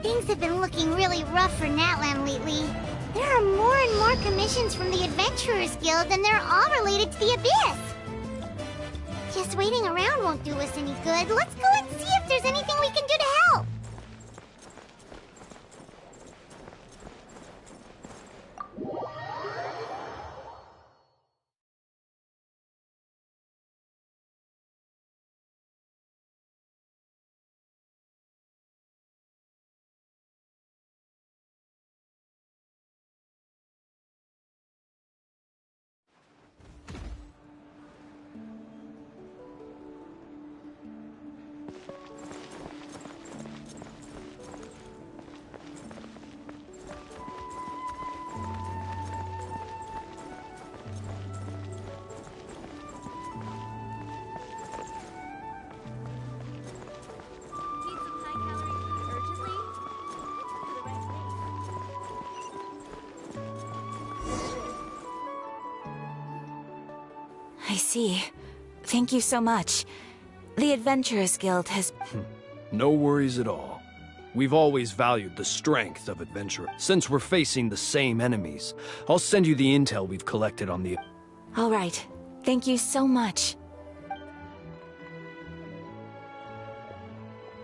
Things have been looking really rough for Natlan lately. There are more and more commissions from the Adventurers Guild, and they're all related to the Abyss. Just waiting around won't do us any good. Let's go and see if there's anything we can do to help. I see. Thank you so much. The Adventurers Guild has... No worries at all. We've always valued the strength of adventurers. Since we're facing the same enemies, I'll send you the intel we've collected on the... All right. Thank you so much.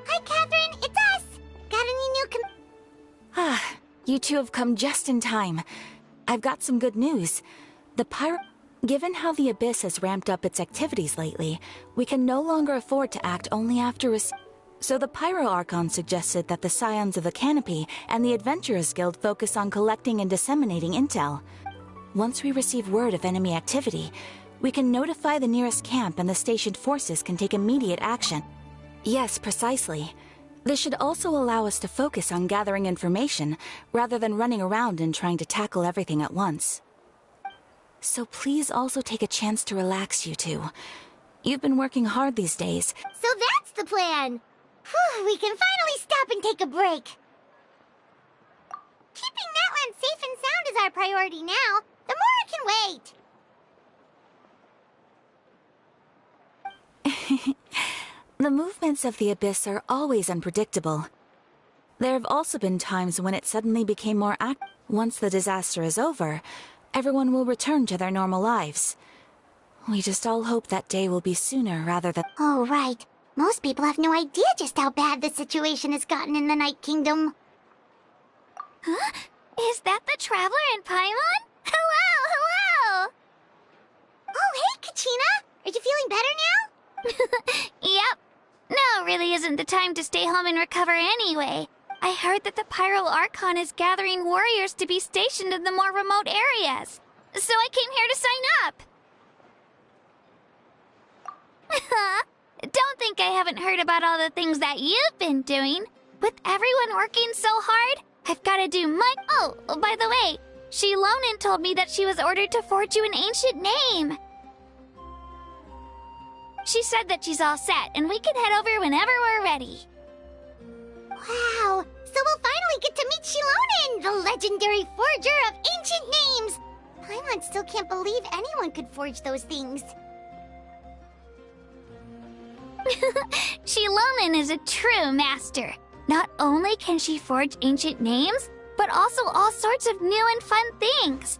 Hi, Catherine. It's us. Got any new You two have come just in time. I've got some good news. The pirate... Given how the Abyss has ramped up its activities lately, we can no longer afford to act only after So the Pyro Archon suggested that the Scions of the Canopy and the Adventurers Guild focus on collecting and disseminating intel. Once we receive word of enemy activity, we can notify the nearest camp and the stationed forces can take immediate action. Yes, precisely. This should also allow us to focus on gathering information, rather than running around and trying to tackle everything at once. So please also take a chance to relax, you two. You've been working hard these days. So that's the plan! Whew, we can finally stop and take a break. Keeping Natlan safe and sound is our priority now. The more can wait. The movements of the Abyss are always unpredictable. There have also been times when it suddenly became more active. Once the disaster is over, everyone will return to their normal lives. We just all hope that day will be sooner rather than... Oh, right. Most people have no idea just how bad the situation has gotten in the Night Kingdom. Huh? Is that the Traveler in Paimon? Hello! Oh, hey, Kachina! Are you feeling better now? Yep. Now really isn't the time to stay home and recover anyway. I heard that the Pyro Archon is gathering warriors to be stationed in the more remote areas. So I came here to sign up. Don't think I haven't heard about all the things that you've been doing. With everyone working so hard, I've got to do my... Oh, by the way, Shilonin told me that she was ordered to forge you an ancient name. She said that she's all set, and we can head over whenever we're ready. Wow, so we'll finally get to meet Shilonin, the legendary forger of ancient names. Paimon still can't believe anyone could forge those things. Shilonin is a true master. Not only can she forge ancient names, but also all sorts of new and fun things.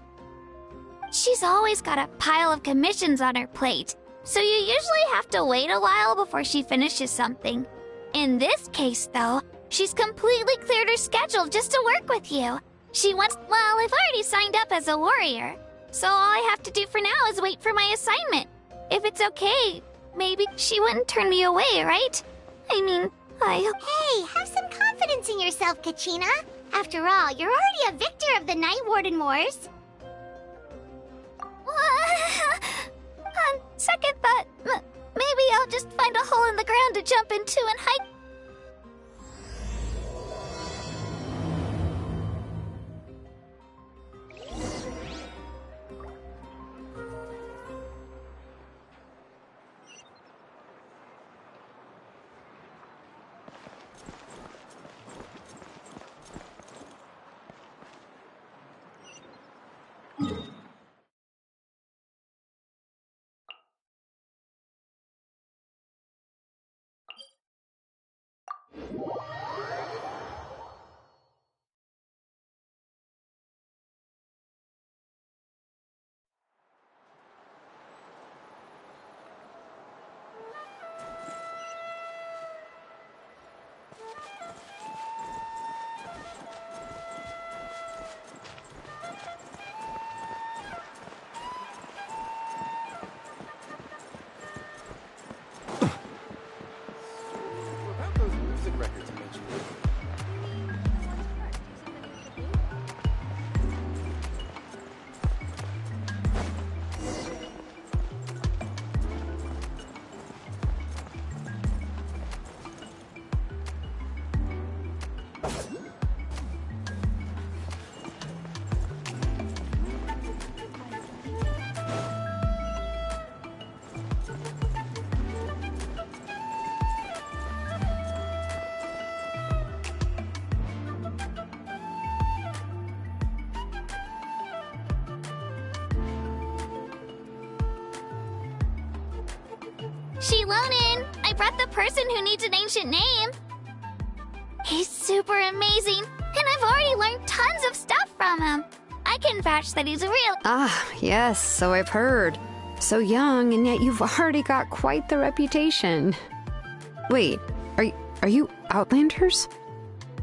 She's always got a pile of commissions on her plate, so you usually have to wait a while before she finishes something. In this case, though, she's completely cleared her schedule just to work with you. She wants... Well, I've already signed up as a warrior, so all I have to do for now is wait for my assignment. If it's okay, maybe she wouldn't turn me away, right? I mean, Hey, have some confidence in yourself, Kachina. After all, you're already a victor of the Night Warden Wars. second thought, maybe I'll just find a hole in the ground to jump into and hide. Shilonin, I brought the person who needs an ancient name. He's super amazing, and I've already learned tons of stuff from him. I can vouch that he's real. Ah, yes, so I've heard. So young, and yet you've already got quite the reputation. Wait, are you Outlanders?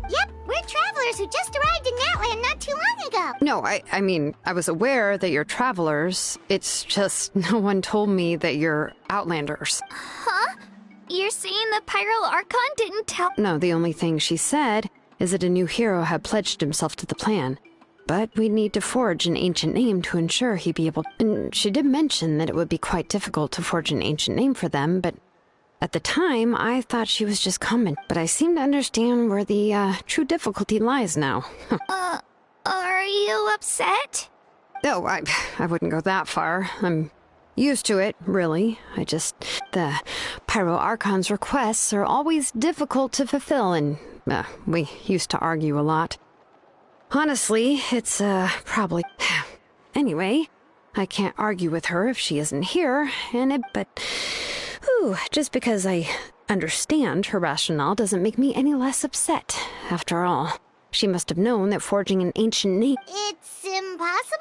Yep, we're travelers who just arrived in Natlan not too long ago. No, I mean, I was aware that you're travelers. It's just no one told me that you're Outlanders. Huh? You're saying the Pyro Archon didn't tell— No, the only thing she said is that a new hero had pledged himself to the plan. But we'd need to forge an ancient name to ensure he'd be able— And she did mention that it would be quite difficult to forge an ancient name for them, but at the time, I thought she was just common. But I seem to understand where the true difficulty lies now. Are you upset? No, I wouldn't go that far. I'm used to it, really. The Pyro Archon's requests are always difficult to fulfill, and we used to argue a lot. Honestly, it's probably— Anyway, I can't argue with her if she isn't here, but just because I understand her rationale doesn't make me any less upset. After all, she must have known that forging an ancient name— It's impossible?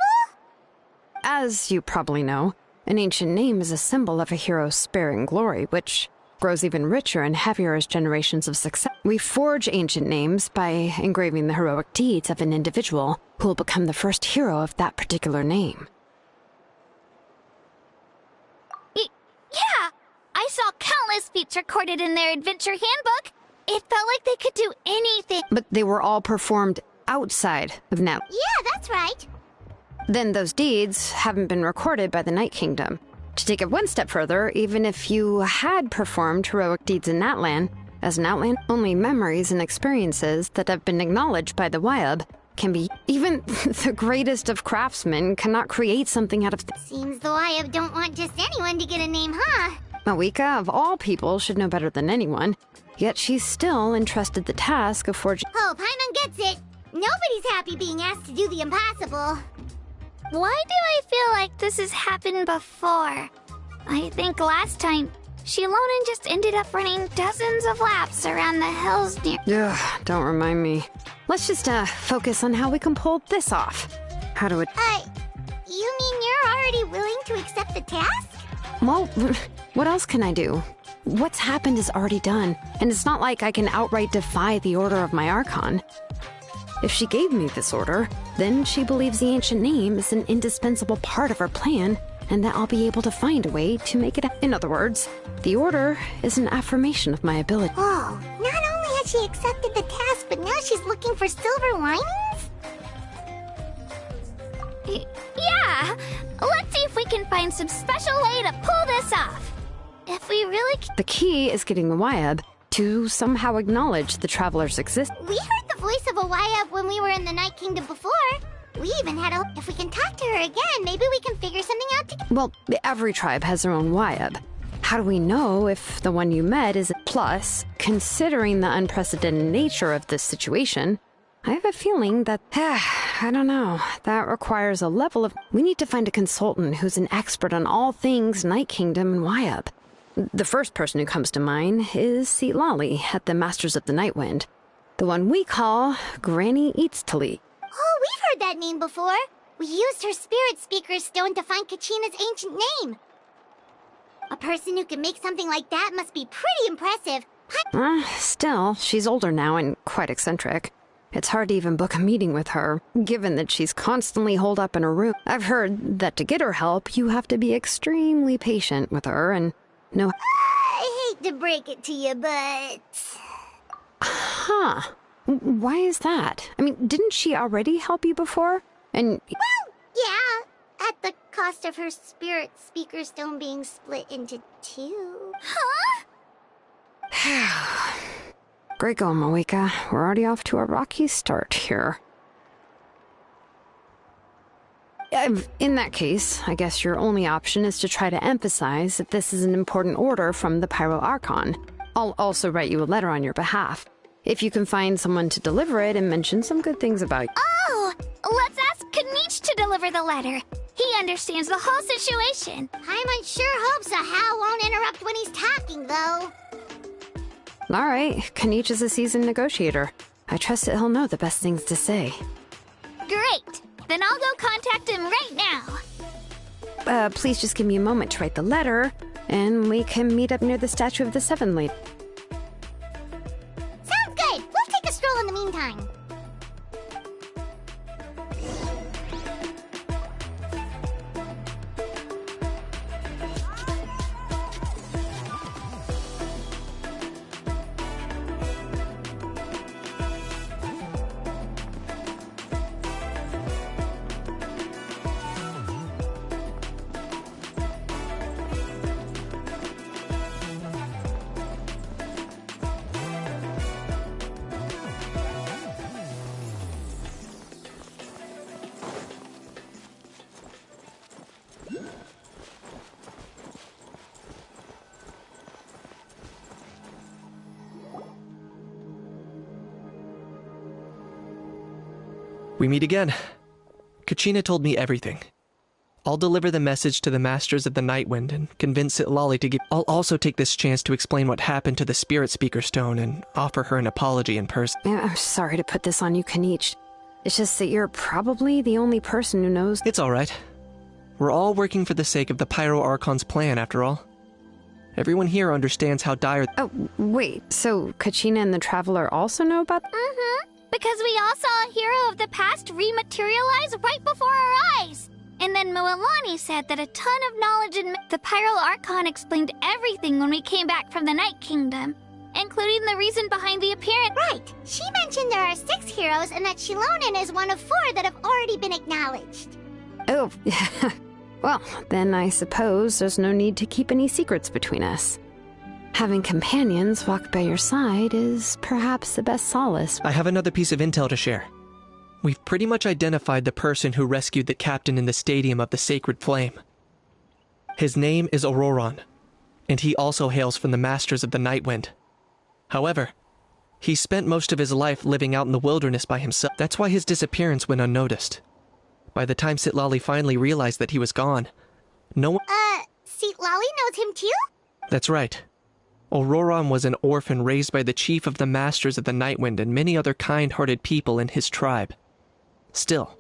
As you probably know, an ancient name is a symbol of a hero's spirit and glory, which grows even richer and heavier as generations of success. We forge ancient names by engraving the heroic deeds of an individual who will become the first hero of that particular name. Yeah! I saw countless feats recorded in their adventure handbook. It felt like they could do anything. But they were all performed outside of Natlan. Yeah, that's right. Then those deeds haven't been recorded by the Night Kingdom. To take it one step further, even if you had performed heroic deeds in Natlan, as an Outland, only memories and experiences that have been acknowledged by the Wyab can be— Even the greatest of craftsmen cannot create something out of— Seems the Wyab don't want just anyone to get a name, huh? Mawika, of all people, should know better than anyone, yet she's still entrusted the task of forging— Oh, Paimon gets it. Nobody's happy being asked to do the impossible. Why do I feel like this has happened before? I think last time, Shilonin just ended up running dozens of laps around the hills near— Ugh, don't remind me. Let's just focus on how we can pull this off. How do it— You mean you're already willing to accept the task? Well, what else can I do? What's happened is already done, and it's not like I can outright defy the order of my Archon. If she gave me this order, then she believes the ancient name is an indispensable part of her plan, and that I'll be able to find a way to make it— In other words, the order is an affirmation of my ability. Oh, not only has she accepted the task, but now she's looking for silver linings? Yeah! Let's see if we can find some special way to pull this off. If we really The key is getting the Wyab to somehow acknowledge the traveler's existence. We heard the voice of a Wyab when we were in the Night Kingdom before. We even had a... If we can talk to her again, maybe we can figure something out together. Well, every tribe has their own Wyab. How do we know if the one you met is a plus? Considering the unprecedented nature of this situation, I have a feeling that, I don't know, that requires a level of... We need to find a consultant who's an expert on all things Night Kingdom and Wyab. The first person who comes to mind is Citlali at the Masters of the Nightwind. The one we call Granny Eatstali. Oh, we've heard that name before. We used her Spirit Speaker Stone to find Kachina's ancient name. A person who can make something like that must be pretty impressive. Still, she's older now and quite eccentric. It's hard to even book a meeting with her, given that she's constantly holed up in her room. I've heard that to get her help, you have to be extremely patient with her and know... I hate to break it to you, but... Huh. Why is that? I mean, didn't she already help you before? And... Well, yeah. At the cost of her Spirit Speaker Stone being split into two. Huh? Great going, Moeka. We're already off to a rocky start here. In that case, I guess your only option is to try to emphasize that this is an important order from the Pyro Archon. I'll also write you a letter on your behalf. If you can find someone to deliver it and mention some good things about you. Oh! Let's ask Kanich to deliver the letter. He understands the whole situation. Paimon sure hopes a Hal won't interrupt when he's talking, though. All right, Kanich is a seasoned negotiator. I trust that he'll know the best things to say. Great! Then I'll go contact him right now. Please just give me a moment to write the letter, and we can meet up near the statue of the Seven Lady. Sounds good. We'll take a stroll in the meantime. We meet again. Kachina told me everything. I'll deliver the message to the Masters of the Nightwind and convince Citlali to give... I'll also take this chance to explain what happened to the Spirit Speaker Stone and offer her an apology in person. I'm sorry to put this on you, Kanich. It's just that you're probably the only person who knows... It's all right. We're all working for the sake of the Pyro Archon's plan, after all. Everyone here understands how dire... Oh, wait, so Kachina and the Traveler also know about... Mm-hmm. Because we all saw a hero of the past rematerialize right before our eyes. And then Mulialah said that a ton of knowledge in the Pyro Archon explained everything when we came back from the Night Kingdom, including the reason behind the appearance. Right. She mentioned there are 6 heroes and that Shilonen is one of 4 that have already been acknowledged. Oh, well, then I suppose there's no need to keep any secrets between us. Having companions walk by your side is perhaps the best solace. I have another piece of intel to share. We've pretty much identified the person who rescued the captain in the Stadium of the Sacred Flame. His name is Auroron, and he also hails from the Masters of the Nightwind. However, he spent most of his life living out in the wilderness by himself. That's why his disappearance went unnoticed. By the time Citlali finally realized that he was gone, no one... Citlali knows him too? That's right. Auroron was an orphan raised by the chief of the Masters of the Nightwind and many other kind-hearted people in his tribe. Still,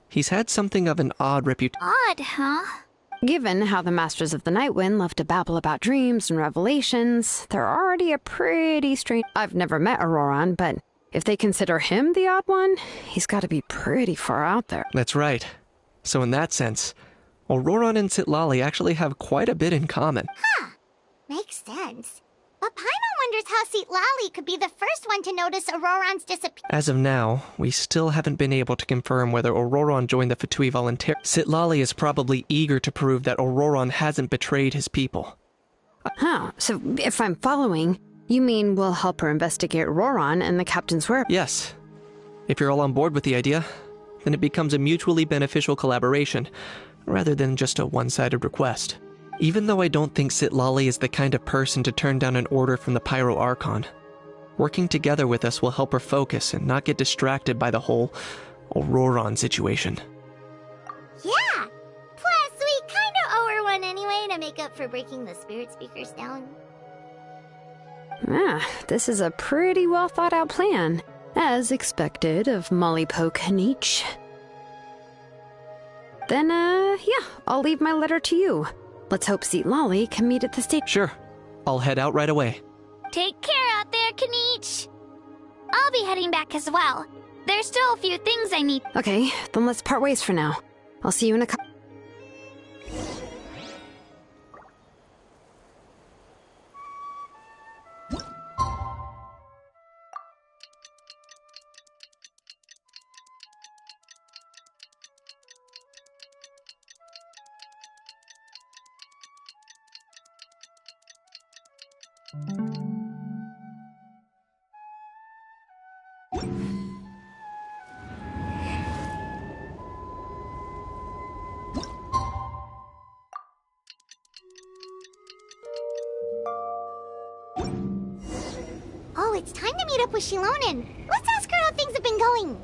he's had something of an odd reputation. Odd, huh? Given how the Masters of the Nightwind love to babble about dreams and revelations, they're already a pretty strange... I've never met Auroron, but if they consider him the odd one, he's got to be pretty far out there. That's right. So in that sense, Auroron and Citlali actually have quite a bit in common. Huh. Makes sense. But Paimon wonders how Citlali could be the first one to notice Auroron's disappearance. As of now, we still haven't been able to confirm whether Auroron joined the Fatui voluntarily. Citlali is probably eager to prove that Auroron hasn't betrayed his people. Huh, so if I'm following, you mean we'll help her investigate Auroron and the captain's whereabouts? Yes. If you're all on board with the idea, then it becomes a mutually beneficial collaboration, rather than just a one-sided request. Even though I don't think Citlali is the kind of person to turn down an order from the Pyro Archon, working together with us will help her focus and not get distracted by the whole Auroron situation. Yeah! Plus, we kinda owe her one anyway to make up for breaking the spirit speakers down. This is a pretty well thought out plan, as expected of Molly Kanich. Then, yeah, I'll leave my letter to you. Let's hope Citlali can meet at the station. Sure. I'll head out right away. Take care out there, Kanich. I'll be heading back as well. There's still a few things I need. Okay, then let's part ways for now. I'll see you in a couple. Oh, it's time to meet up with Shilonen. Let's ask her how things have been going.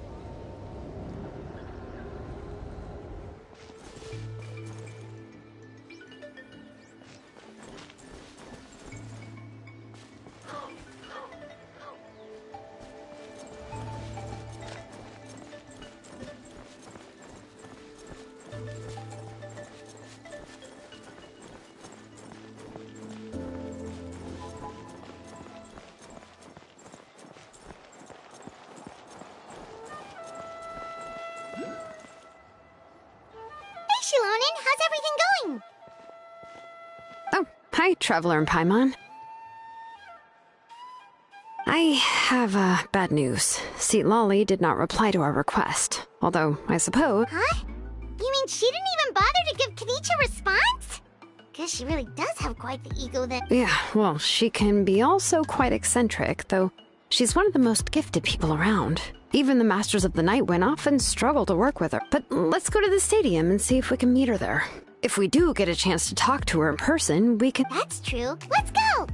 Shilonen, how's everything going? Oh, hi, Traveler and Paimon. I have, bad news. Citlali did not reply to our request. Although, I suppose... Huh? You mean she didn't even bother to give Kanich a response? Guess she really does have quite the ego then. Yeah, well, she can be also quite eccentric, though she's one of the most gifted people around. Even the Masters of the Night went off and struggle to work with her. But let's go to the stadium and see if we can meet her there. If we do get a chance to talk to her in person, we can... That's true. Let's go!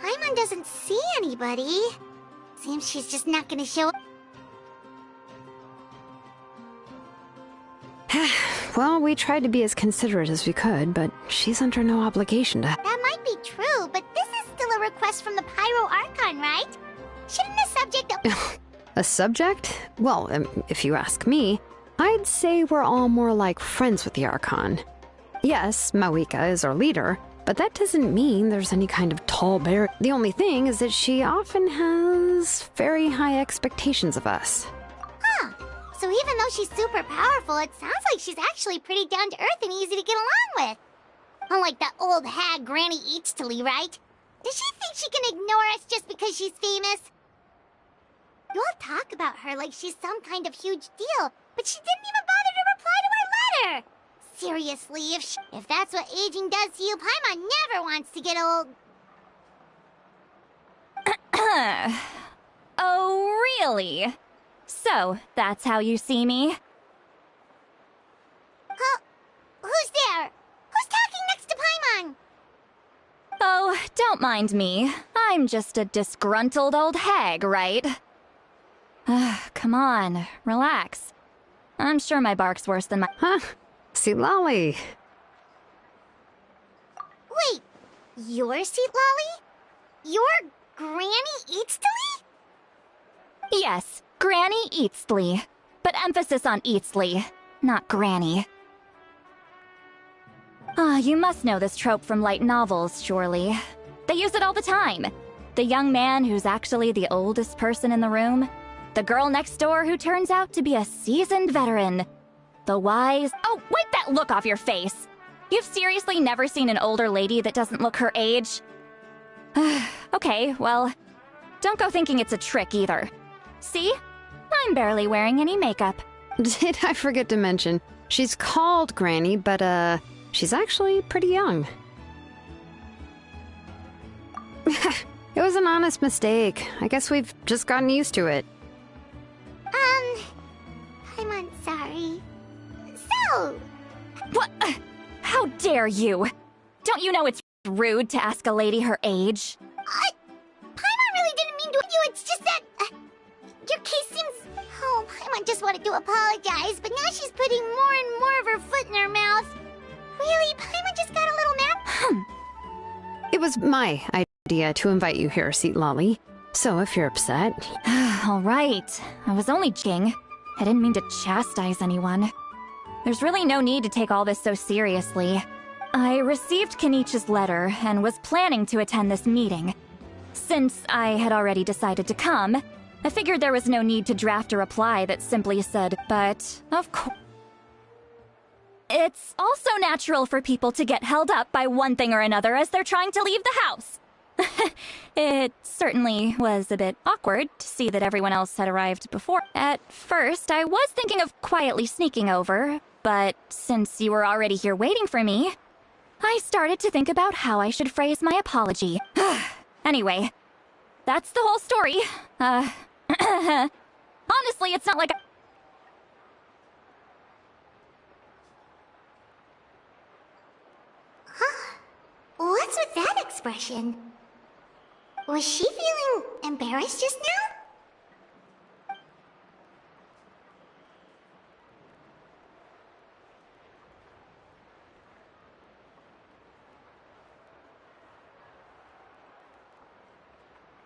Paimon doesn't see anybody. Seems she's just not gonna show up. Well, we tried to be as considerate as we could, but she's under no obligation to... That might be true, but this is still a request from the Pyro Archon, right? Shouldn't the subject of... A subject? Well, if you ask me, I'd say we're all more like friends with the Archon. Yes, Mawika is our leader, but that doesn't mean there's any kind of tall barrier. The only thing is that she often has very high expectations of us. Huh. So even though she's super powerful, it sounds like she's actually pretty down to earth and easy to get along with. Unlike that old hag Granny Eatstily, right? Does she think she can ignore us just because she's famous? You all talk about her like she's some kind of huge deal, but she didn't even bother to reply to our letter! Seriously, if that's what aging does to you, Paimon never wants to get old. Oh, really? So, that's how you see me? Huh? Who's there? Who's talking next to Paimon? Oh, don't mind me. I'm just a disgruntled old hag, right? Come on, relax. I'm sure my bark's worse than my— Huh? See, Lolly. Wait, you're Seat Lolly? You're Granny Eatsley? Yes, Granny Eatsley. But emphasis on Eatsley, not Granny. You must know this trope from light novels, surely. They use it all the time. The young man who's actually the oldest person in the room. The girl next door who turns out to be a seasoned veteran. The wise— Oh, wipe that look off your face! You've seriously never seen an older lady that doesn't look her age? Okay, well, don't go thinking it's a trick either. See? I'm barely wearing any makeup. Did I forget to mention, she's called Granny, but, she's actually pretty young. It was an honest mistake. I guess we've just gotten used to it. I'm sorry. So, What? How dare you? Don't you know it's rude to ask a lady her age? Paimon really didn't mean to you, it's just that, your case seems— Oh, Paimon just wanted to apologize, but now she's putting more and more of her foot in her mouth. Really, Paimon just got a little mad? It was my idea to invite you here, Seat Lolly. So if you're upset... All right. I was only joking. I didn't mean to chastise anyone. There's really no need to take all this so seriously. I received Kenichi's letter and was planning to attend this meeting. Since I had already decided to come, I figured there was no need to draft a reply that simply said, but of course. It's also natural for people to get held up by one thing or another as they're trying to leave the house. It certainly was a bit awkward to see that everyone else had arrived before. At first, I was thinking of quietly sneaking over, but since you were already here waiting for me, I started to think about how I should phrase my apology. Anyway, that's the whole story. Honestly, it's not like What's with that expression? Was she feeling embarrassed just now?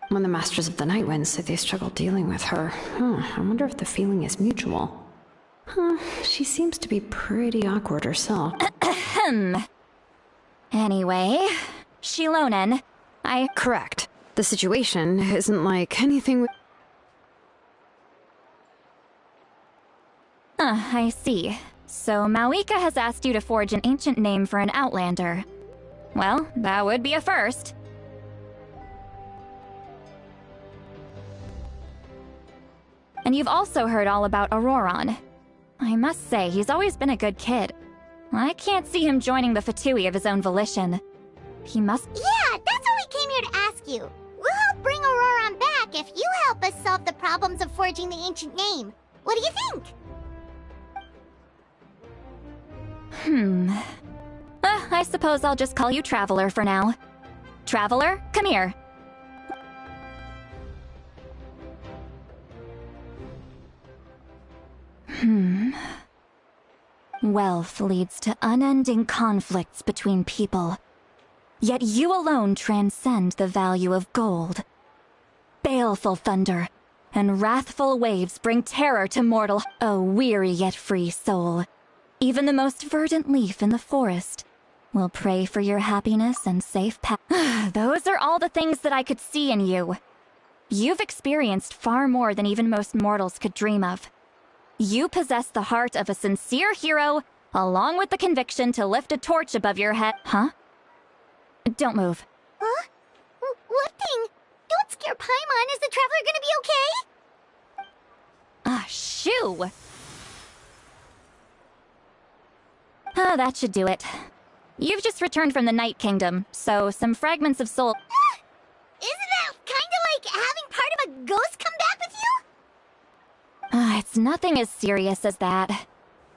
When the Masters of the Night Wind said they struggled dealing with her, I wonder if the feeling is mutual. She seems to be pretty awkward herself. Anyway, Shilonen, Correct. The situation isn't like anything... I see. So Mauika has asked you to forge an ancient name for an Outlander. Well, that would be a first. And you've also heard all about Auroron. I must say, he's always been a good kid. I can't see him joining the Fatui of his own volition. He must— Yeah, that's what we came here to ask you. We'll help bring Auroron back if you help us solve the problems of forging the ancient name. What do you think? I suppose I'll just call you Traveler for now. Traveler, come here. Wealth leads to unending conflicts between people. Yet you alone transcend the value of gold. Baleful thunder and wrathful waves bring terror to mortal— O weary yet free soul. Even the most verdant leaf in the forest will pray for your happiness and safe path. Those are all the things that I could see in you. You've experienced far more than even most mortals could dream of. You possess the heart of a sincere hero, along with the conviction to lift a torch above your head. Huh? Don't move. Huh? What thing? Don't scare Paimon. Is the Traveler gonna be okay? Shoo! Ah, that should do it. You've just returned from the Night Kingdom, so some fragments of soul... Isn't that kinda like having part of a ghost come back with you? It's nothing as serious as that.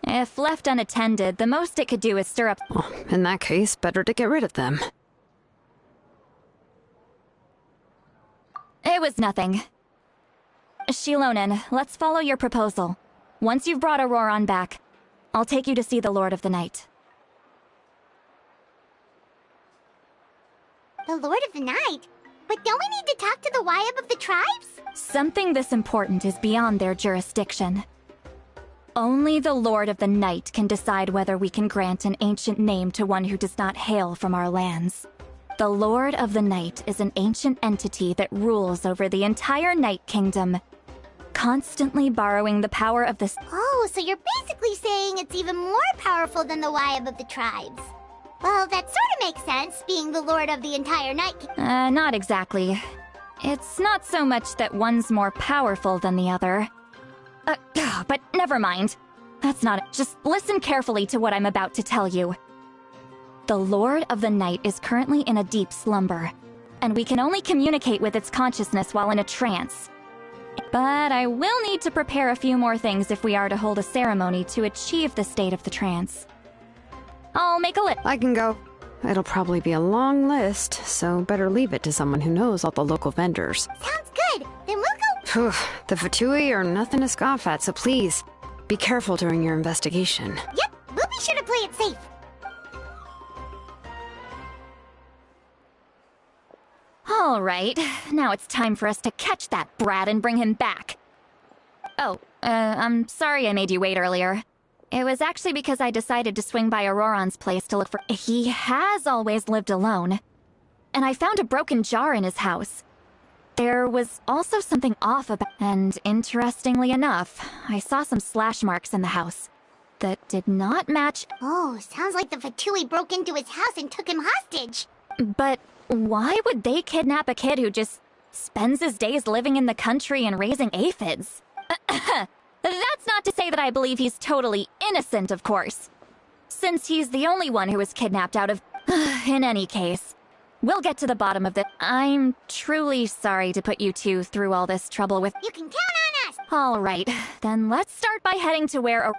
If left unattended, the most it could do is stir up... Well, in that case, better to get rid of them. It was nothing. Shilonen, let's follow your proposal. Once you've brought Auroron back, I'll take you to see the Lord of the Night. The Lord of the Night? But don't we need to talk to the Wyab of the tribes? Something this important is beyond their jurisdiction. Only the Lord of the Night can decide whether we can grant an ancient name to one who does not hail from our lands. The Lord of the Night is an ancient entity that rules over the entire Night Kingdom, constantly borrowing the power of the... Oh, so you're basically saying it's even more powerful than the Wyab of the tribes. Well, that sort of makes sense, being the Lord of the entire Night Kingdom. Not exactly. It's not so much that one's more powerful than the other. But never mind. That's not it. Just listen carefully to what I'm about to tell you. The Lord of the Night is currently in a deep slumber, and we can only communicate with its consciousness while in a trance. But I will need to prepare a few more things if we are to hold a ceremony to achieve the state of the trance. I'll make a list. I can go. It'll probably be a long list, so better leave it to someone who knows all the local vendors. Sounds good. Then we'll go... The Fatui are nothing to scoff at, so please, be careful during your investigation. Yep, we'll be sure to play it safe. All right, now it's time for us to catch that brat and bring him back. Oh, I'm sorry I made you wait earlier. It was actually because I decided to swing by Auroron's place to look for... He has always lived alone. And I found a broken jar in his house. There was also something off about... And interestingly enough, I saw some slash marks in the house that did not match... Oh, sounds like the Fatui broke into his house and took him hostage. But why would they kidnap a kid who just spends his days living in the country and raising aphids? That's not to say that I believe he's totally innocent, of course. Since he's the only one who was kidnapped out of... In any case, we'll get to the bottom of it. I'm truly sorry to put you two through all this trouble with... You can count on us! All right, then let's start by heading to where...